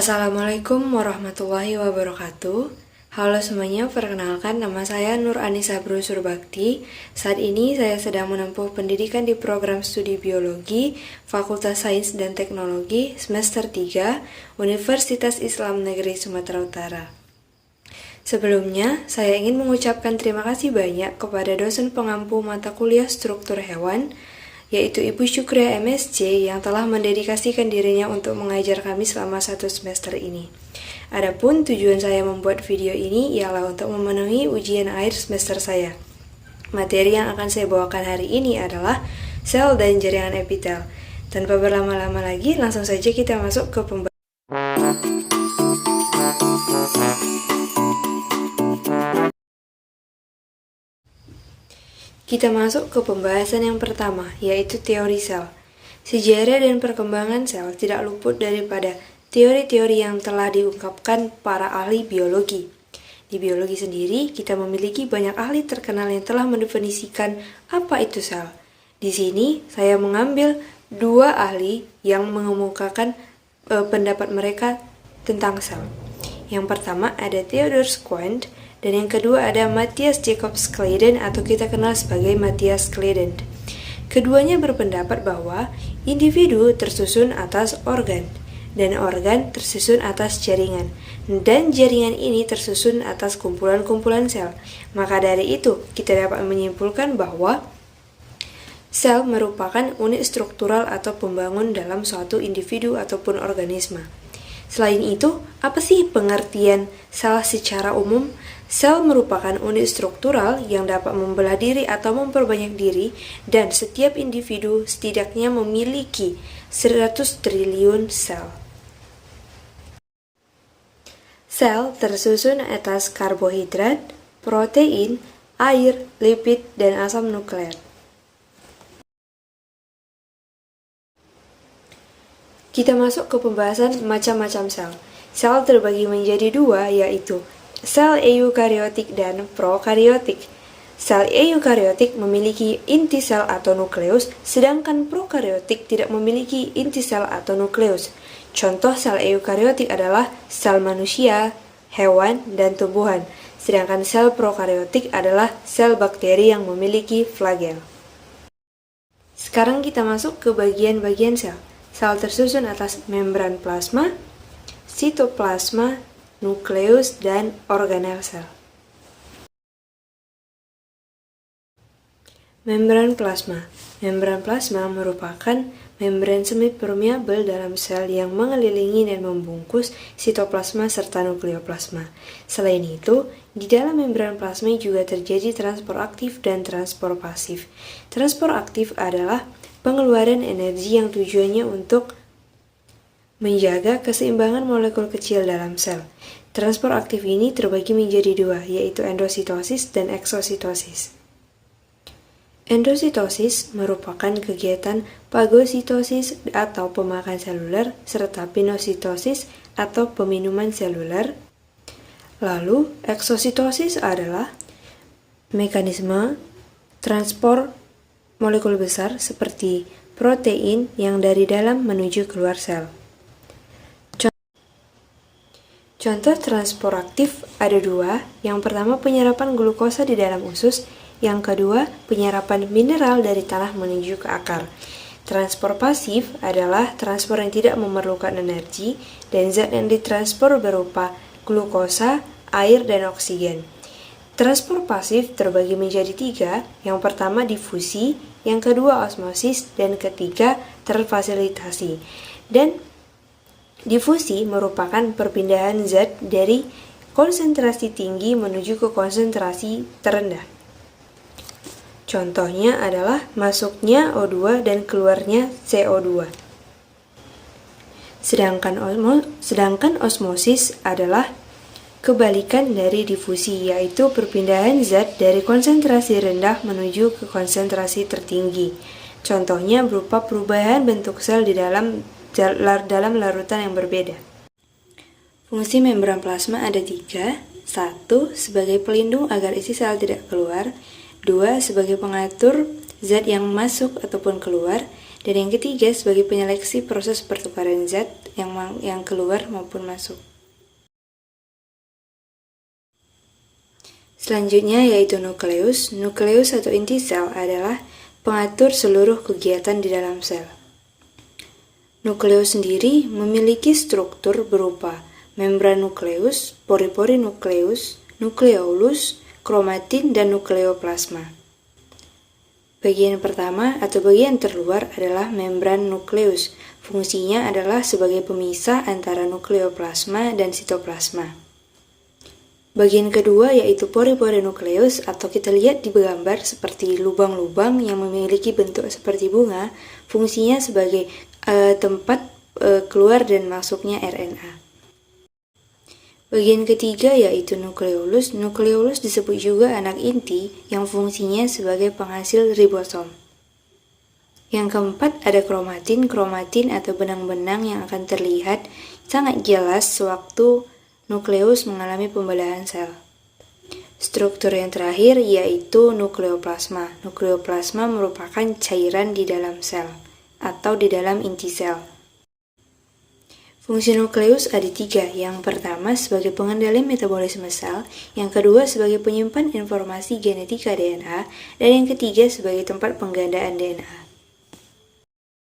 Assalamualaikum warahmatullahi wabarakatuh. Halo semuanya, perkenalkan nama saya Nur Anissa Surbakti. Saat ini saya sedang menempuh pendidikan di program studi biologi Fakultas Sains dan Teknologi semester 3 Universitas Islam Negeri Sumatera Utara. Sebelumnya, saya ingin mengucapkan terima kasih banyak kepada dosen pengampu mata kuliah struktur hewan, yaitu Ibu Syukria MSC yang telah mendedikasikan dirinya untuk mengajar kami selama 1 semester ini. Adapun tujuan saya membuat video ini ialah untuk memenuhi ujian akhir semester saya. Materi yang akan saya bawakan hari ini adalah sel dan jaringan epitel. Tanpa berlama-lama lagi, langsung saja kita masuk ke pembahasan. Kita masuk ke pembahasan yang pertama, yaitu teori sel. Sejarah dan perkembangan sel tidak luput daripada teori-teori yang telah diungkapkan para ahli biologi. Di biologi sendiri, kita memiliki banyak ahli terkenal yang telah mendefinisikan apa itu sel. Di sini, saya mengambil 2 ahli yang mengemukakan pendapat mereka tentang sel. Yang pertama ada Theodor Quandt, dan yang kedua ada Matthias Jakob Schleiden atau kita kenal sebagai Matthias Schleiden. Keduanya berpendapat bahwa individu tersusun atas organ, dan organ tersusun atas jaringan, dan jaringan ini tersusun atas kumpulan-kumpulan sel. Maka dari itu, kita dapat menyimpulkan bahwa sel merupakan unit struktural atau pembangun dalam suatu individu ataupun organisme. Selain itu, apa sih pengertian sel secara umum? Sel merupakan unit struktural yang dapat membelah diri atau memperbanyak diri, dan setiap individu setidaknya memiliki 100 triliun sel. Sel tersusun atas karbohidrat, protein, air, lipid, dan asam nukleat. Kita masuk ke pembahasan macam-macam sel. Sel terbagi menjadi 2, yaitu sel eukariotik dan prokariotik. Sel eukariotik memiliki inti sel atau nukleus, sedangkan prokariotik tidak memiliki inti sel atau nukleus. Contoh sel eukariotik adalah sel manusia, hewan, dan tumbuhan, sedangkan sel prokariotik adalah sel bakteri yang memiliki flagel. Sekarang kita masuk ke bagian-bagian sel. Sel tersusun atas membran plasma, sitoplasma, nukleus, dan organel sel. Membran plasma. Membran plasma merupakan membran semi-permeabel dalam sel yang mengelilingi dan membungkus sitoplasma serta nukleoplasma. Selain itu, di dalam membran plasma juga terjadi transport aktif dan transport pasif. Transport aktif adalah pengeluaran energi yang tujuannya untuk menjaga keseimbangan molekul kecil dalam sel. Transport aktif ini terbagi menjadi 2, yaitu endositosis dan eksositosis. Endositosis merupakan kegiatan fagositosis atau pemakan seluler, serta pinositosis atau peminuman seluler. Lalu, eksositosis adalah mekanisme transport molekul besar seperti protein yang dari dalam menuju keluar sel. Contoh transport aktif ada 2, yang pertama penyerapan glukosa di dalam usus, yang kedua penyerapan mineral dari tanah menuju ke akar. Transport pasif adalah transport yang tidak memerlukan energi, dan zat yang ditransfer berupa glukosa, air, dan oksigen. Transport pasif terbagi menjadi 3, yang pertama difusi, yang kedua osmosis, dan ketiga terfasilitasi. Dan difusi merupakan perpindahan zat dari konsentrasi tinggi menuju ke konsentrasi terendah. Contohnya adalah masuknya O2 dan keluarnya CO2. Sedangkan osmosis adalah kebalikan dari difusi, yaitu perpindahan zat dari konsentrasi rendah menuju ke konsentrasi tertinggi. Contohnya berupa perubahan bentuk sel di dalam larutan yang berbeda. Fungsi membran plasma ada 3. 1. Sebagai pelindung agar isi sel tidak keluar. 2. Sebagai pengatur zat yang masuk ataupun keluar. Dan yang ketiga sebagai penyeleksi proses pertukaran zat yang keluar maupun masuk. Selanjutnya yaitu nukleus. Nukleus atau inti sel adalah pengatur seluruh kegiatan di dalam sel. Nukleus sendiri memiliki struktur berupa membran nukleus, pori-pori nukleus, nukleolus, kromatin, dan nukleoplasma. Bagian pertama atau bagian terluar adalah membran nukleus. Fungsinya adalah sebagai pemisah antara nukleoplasma dan sitoplasma. Bagian kedua yaitu pori-pori nukleus atau kita lihat di gambar seperti lubang-lubang yang memiliki bentuk seperti bunga, fungsinya sebagai tempat keluar dan masuknya RNA. Bagian ketiga yaitu nukleolus. Nukleolus disebut juga anak inti yang fungsinya sebagai penghasil ribosom. Yang keempat ada kromatin. Kromatin atau benang-benang yang akan terlihat sangat jelas sewaktu nukleus mengalami pembelahan sel. Struktur yang terakhir yaitu nukleoplasma. Nukleoplasma merupakan cairan di dalam sel atau di dalam inti sel. Fungsi nukleus ada 3. Yang pertama sebagai pengendali metabolisme sel, yang kedua sebagai penyimpan informasi genetika DNA, dan yang ketiga sebagai tempat penggandaan DNA.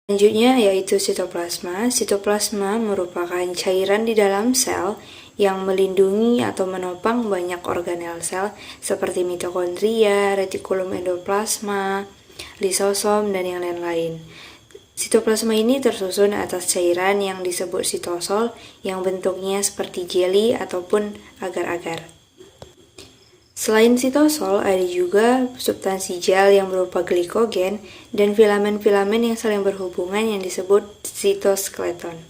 Selanjutnya yaitu sitoplasma. Sitoplasma merupakan cairan di dalam sel yang melindungi atau menopang banyak organel sel seperti mitokondria, retikulum endoplasma, lisosom, dan yang lain-lain. Sitoplasma ini tersusun atas cairan yang disebut sitosol yang bentuknya seperti jeli ataupun agar-agar. Selain sitosol, ada juga substansi gel yang berupa glikogen dan filamen-filamen yang saling berhubungan yang disebut sitoskeleton.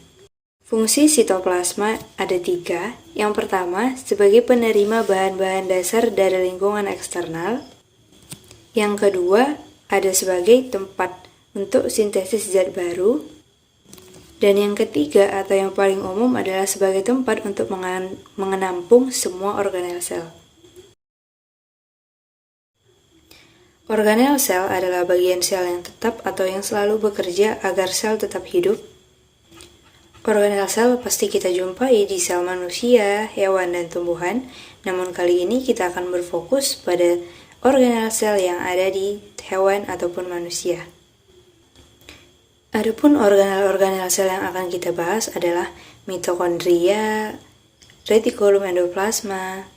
Fungsi sitoplasma ada 3. Yang pertama, sebagai penerima bahan-bahan dasar dari lingkungan eksternal. Yang kedua, ada sebagai tempat untuk sintesis zat baru. Dan yang ketiga atau yang paling umum adalah sebagai tempat untuk menampung semua organel sel. Organel sel adalah bagian sel yang tetap atau yang selalu bekerja agar sel tetap hidup. Organel sel pasti kita jumpai di sel manusia, hewan, dan tumbuhan, namun kali ini kita akan berfokus pada organel sel yang ada di hewan ataupun manusia. Adapun organel-organel sel yang akan kita bahas adalah mitokondria, retikulum endoplasma,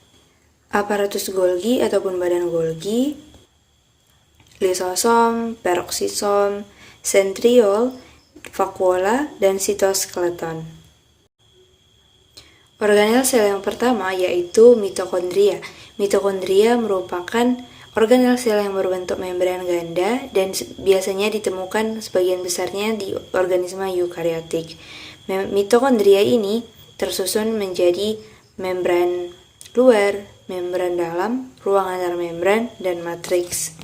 aparatus Golgi ataupun badan Golgi, lisosom, peroksisom, sentriol, vakuola, dan sitoskeleton. Organel sel yang pertama yaitu mitokondria. Mitokondria merupakan organel sel yang berbentuk membran ganda dan biasanya ditemukan sebagian besarnya di organisme eukariotik. Mitokondria ini tersusun menjadi membran luar, membran dalam, ruang antar membran, dan matriks.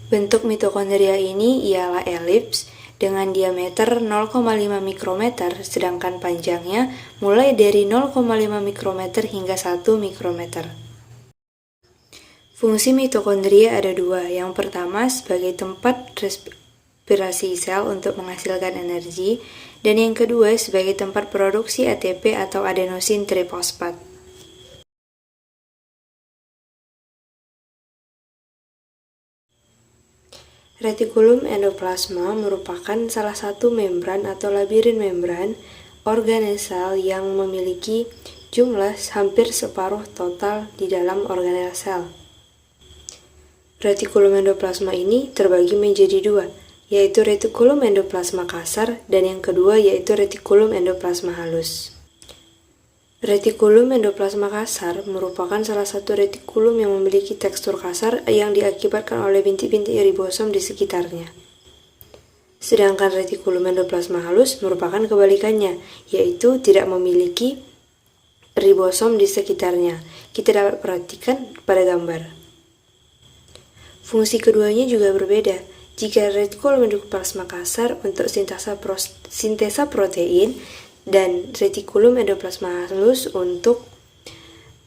Bentuk mitokondria ini ialah elips dengan diameter 0,5 mikrometer, sedangkan panjangnya mulai dari 0,5 mikrometer hingga 1 mikrometer. Fungsi mitokondria ada 2. Yang pertama sebagai tempat respirasi sel untuk menghasilkan energi, dan yang kedua sebagai tempat produksi ATP atau adenosin trifosfat. Retikulum endoplasma merupakan salah satu membran atau labirin membran organel sel yang memiliki jumlah hampir separuh total di dalam organel sel. Retikulum endoplasma ini terbagi menjadi 2, yaitu retikulum endoplasma kasar dan yang kedua yaitu retikulum endoplasma halus. Retikulum endoplasma kasar merupakan salah satu retikulum yang memiliki tekstur kasar yang diakibatkan oleh bintik-bintik ribosom di sekitarnya. Sedangkan retikulum endoplasma halus merupakan kebalikannya, yaitu tidak memiliki ribosom di sekitarnya. Kita dapat perhatikan pada gambar. Fungsi keduanya juga berbeda. Jika retikulum endoplasma kasar untuk sintesa protein, dan retikulum endoplasma halus untuk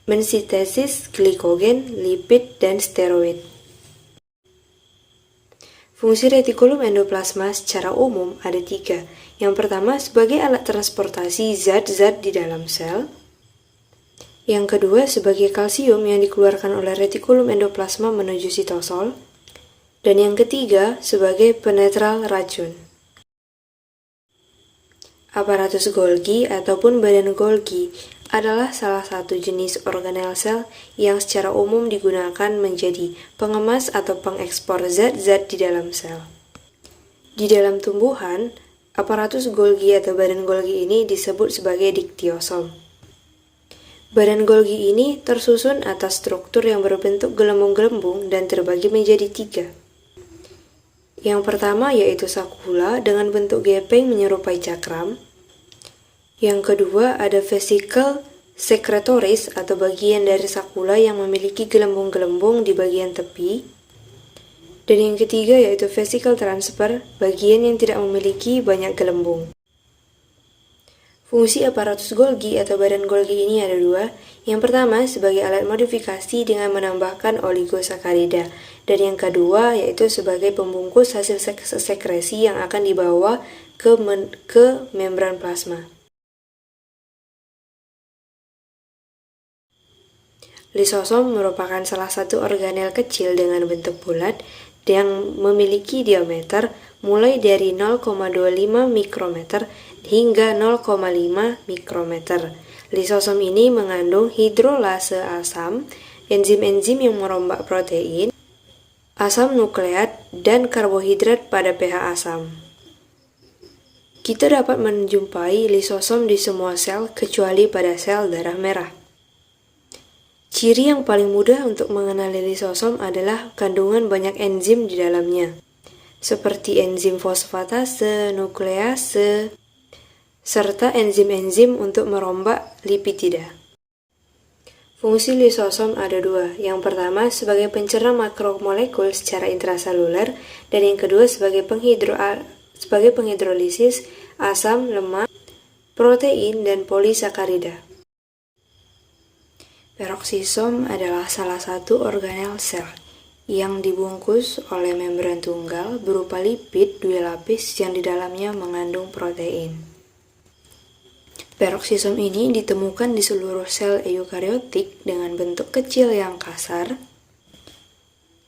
mensintesis glikogen, lipid, dan steroid. Fungsi retikulum endoplasma secara umum ada 3. Yang pertama sebagai alat transportasi zat-zat di dalam sel. Yang kedua sebagai kalsium yang dikeluarkan oleh retikulum endoplasma menuju sitosol. Dan yang ketiga sebagai penetral racun. Aparatus Golgi ataupun badan Golgi adalah salah satu jenis organel sel yang secara umum digunakan menjadi pengemas atau pengekspor zat-zat di dalam sel. Di dalam tumbuhan, aparatus Golgi atau badan Golgi ini disebut sebagai diktiosom. Badan Golgi ini tersusun atas struktur yang berbentuk gelembung-gelembung dan terbagi menjadi 3. Yang pertama yaitu sakula dengan bentuk gepeng menyerupai cakram. Yang kedua ada vesicle secretoris atau bagian dari sakula yang memiliki gelembung-gelembung di bagian tepi. Dan yang ketiga yaitu vesicle transfer, bagian yang tidak memiliki banyak gelembung. Fungsi aparatus Golgi atau badan Golgi ini ada 2. Yang pertama sebagai alat modifikasi dengan menambahkan oligosakarida. Dan yang kedua yaitu sebagai pembungkus hasil sekresi yang akan dibawa ke membran plasma. Lisosom merupakan salah satu organel kecil dengan bentuk bulat yang memiliki diameter mulai dari 0,25 mikrometer hingga 0,5 mikrometer. Lisosom ini mengandung hidrolase asam, enzim-enzim yang merombak protein, asam nukleat, dan karbohidrat pada pH asam. Kita dapat menjumpai lisosom di semua sel kecuali pada sel darah merah. Ciri yang paling mudah untuk mengenali lisosom adalah kandungan banyak enzim di dalamnya, seperti enzim fosfatase, nuklease, serta enzim-enzim untuk merombak lipidida. Fungsi lisosom ada 2. Yang pertama sebagai pencerna makromolekul secara intraseluler, dan yang kedua sebagai penghidrolisis asam, lemak, protein, dan polisakarida. Peroksisom adalah salah satu organel sel yang dibungkus oleh membran tunggal berupa lipid 2 lapis yang di dalamnya mengandung protein. Peroksisom ini ditemukan di seluruh sel eukariotik dengan bentuk kecil yang kasar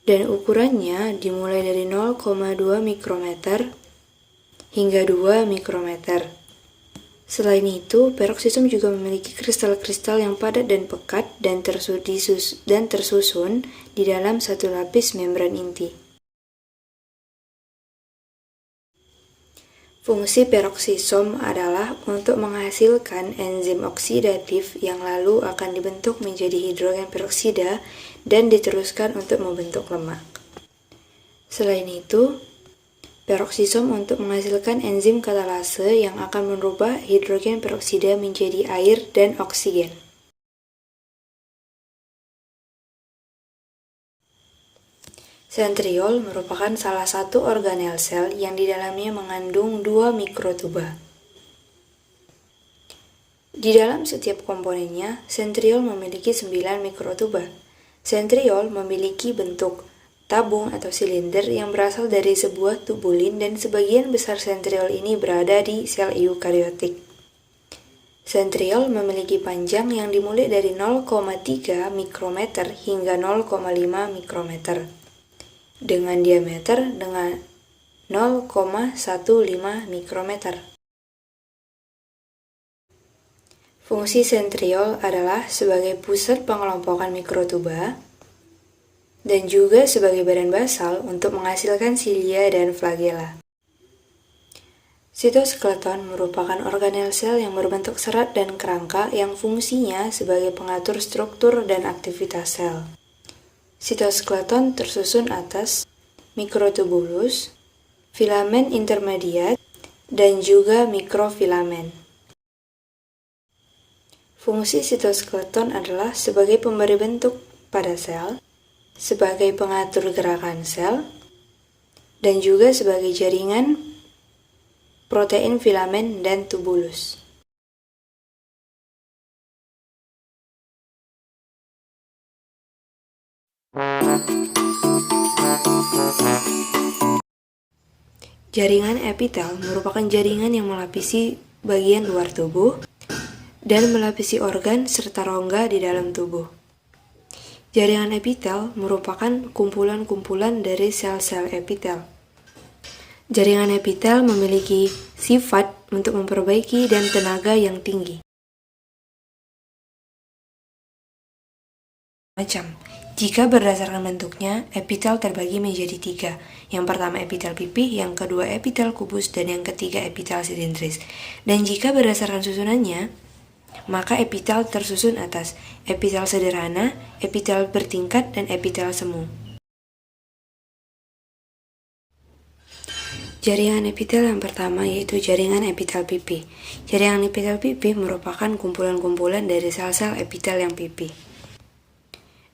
dan ukurannya dimulai dari 0,2 mikrometer hingga 2 mikrometer. Selain itu, peroksisom juga memiliki kristal-kristal yang padat dan pekat dan tersusun di dalam satu lapis membran inti. Fungsi peroksisom adalah untuk menghasilkan enzim oksidatif yang lalu akan dibentuk menjadi hidrogen peroksida dan diteruskan untuk membentuk lemak. Selain itu, peroksisom untuk menghasilkan enzim katalase yang akan merubah hidrogen peroksida menjadi air dan oksigen. Sentriol merupakan salah satu organel sel yang di dalamnya mengandung 2 mikrotuba. Di dalam setiap komponennya, sentriol memiliki 9 mikrotuba. Sentriol memiliki bentuk tabung atau silinder yang berasal dari sebuah tubulin dan sebagian besar sentriol ini berada di sel eukariotik. Sentriol memiliki panjang yang dimulai dari 0,3 mikrometer hingga 0,5 mikrometer dengan diameter dengan 0,15 mikrometer. Fungsi sentriol adalah sebagai pusat pengelompokan mikrotuba dan juga sebagai badan basal untuk menghasilkan silia dan flagela. Sitoskeleton merupakan organel sel yang berbentuk serat dan kerangka yang fungsinya sebagai pengatur struktur dan aktivitas sel. Sitoskeleton tersusun atas mikrotubulus, filamen intermediat, dan juga mikrofilamen. Fungsi sitoskeleton adalah sebagai pemberi bentuk pada sel, sebagai pengatur gerakan sel, dan juga sebagai jaringan protein filamen dan tubulus. Jaringan epitel merupakan jaringan yang melapisi bagian luar tubuh dan melapisi organ serta rongga di dalam tubuh. Jaringan epitel merupakan kumpulan-kumpulan dari sel-sel epitel. Jaringan epitel memiliki sifat untuk memperbaiki dan tenaga yang tinggi. Jika berdasarkan bentuknya, epitel terbagi menjadi 3. Yang pertama epitel pipih, yang kedua epitel kubus, dan yang ketiga epitel silindris. Dan jika berdasarkan susunannya, maka epitel tersusun atas epitel sederhana, epitel bertingkat, dan epitel semu. Jaringan epitel yang pertama yaitu jaringan epitel pipih. Jaringan epitel pipih merupakan kumpulan-kumpulan dari sel-sel epitel yang pipih.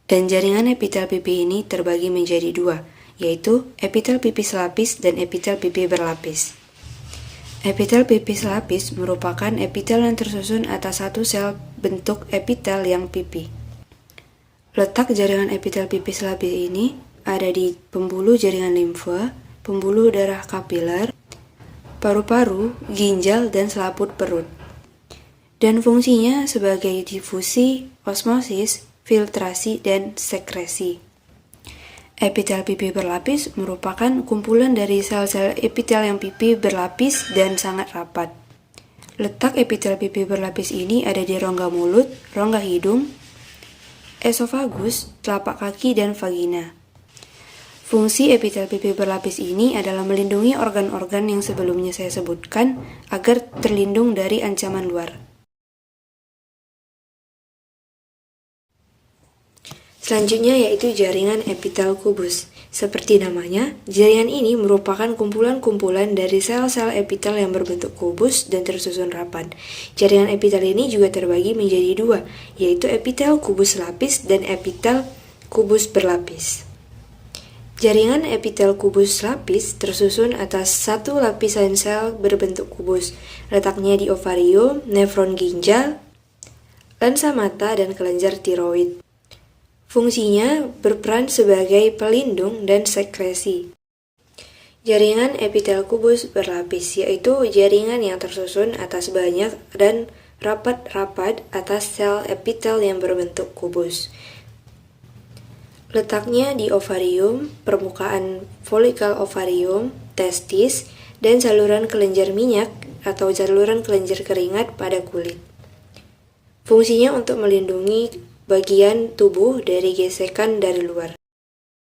Dan jaringan epitel pipih ini terbagi menjadi 2, yaitu epitel pipih selapis dan epitel pipih berlapis. Epitel pipih selapis merupakan epitel yang tersusun atas satu sel bentuk epitel yang pipih. Letak jaringan epitel pipih selapis ini ada di pembuluh jaringan limfa, pembuluh darah kapiler, paru-paru, ginjal, dan selaput perut. Dan fungsinya sebagai difusi, osmosis, filtrasi, dan sekresi. Epitel pipih berlapis merupakan kumpulan dari sel-sel epitel yang pipih berlapis dan sangat rapat. Letak epitel pipih berlapis ini ada di rongga mulut, rongga hidung, esofagus, telapak kaki, dan vagina. Fungsi epitel pipih berlapis ini adalah melindungi organ-organ yang sebelumnya saya sebutkan agar terlindung dari ancaman luar. Selanjutnya yaitu jaringan epitel kubus. Seperti namanya, jaringan ini merupakan kumpulan-kumpulan dari sel-sel epitel yang berbentuk kubus dan tersusun rapat. Jaringan epitel ini juga terbagi menjadi 2, yaitu epitel kubus lapis dan epitel kubus berlapis. Jaringan epitel kubus lapis tersusun atas satu lapisan sel berbentuk kubus. Letaknya di ovarium, nefron ginjal, lensa mata, dan kelenjar tiroid. Fungsinya berperan sebagai pelindung dan sekresi. Jaringan epitel kubus berlapis yaitu jaringan yang tersusun atas banyak dan rapat-rapat atas sel epitel yang berbentuk kubus. Letaknya di ovarium, permukaan folikel ovarium, testis, dan saluran kelenjar minyak atau saluran kelenjar keringat pada kulit. Fungsinya untuk melindungi bagian tubuh dari gesekan dari luar.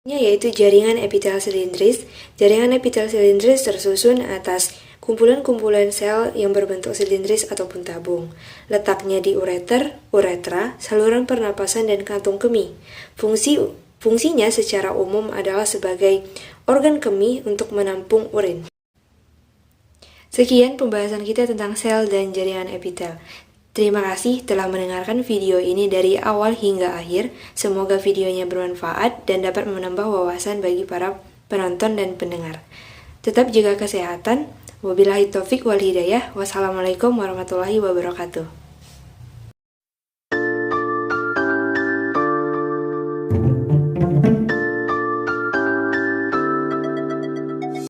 Yaitu jaringan epitel silindris. Jaringan epitel silindris tersusun atas kumpulan-kumpulan sel yang berbentuk silindris ataupun tabung. Letaknya di ureter, uretra, saluran pernapasan, dan kantung kemih. Fungsinya secara umum adalah sebagai organ kemih untuk menampung urin. Sekian pembahasan kita tentang sel dan jaringan epitel. Terima kasih telah mendengarkan video ini dari awal hingga akhir. Semoga videonya bermanfaat dan dapat menambah wawasan bagi para penonton dan pendengar. Tetap jaga kesehatan. Wabillahi taufik wal hidayah. Wassalamualaikum warahmatullahi wabarakatuh.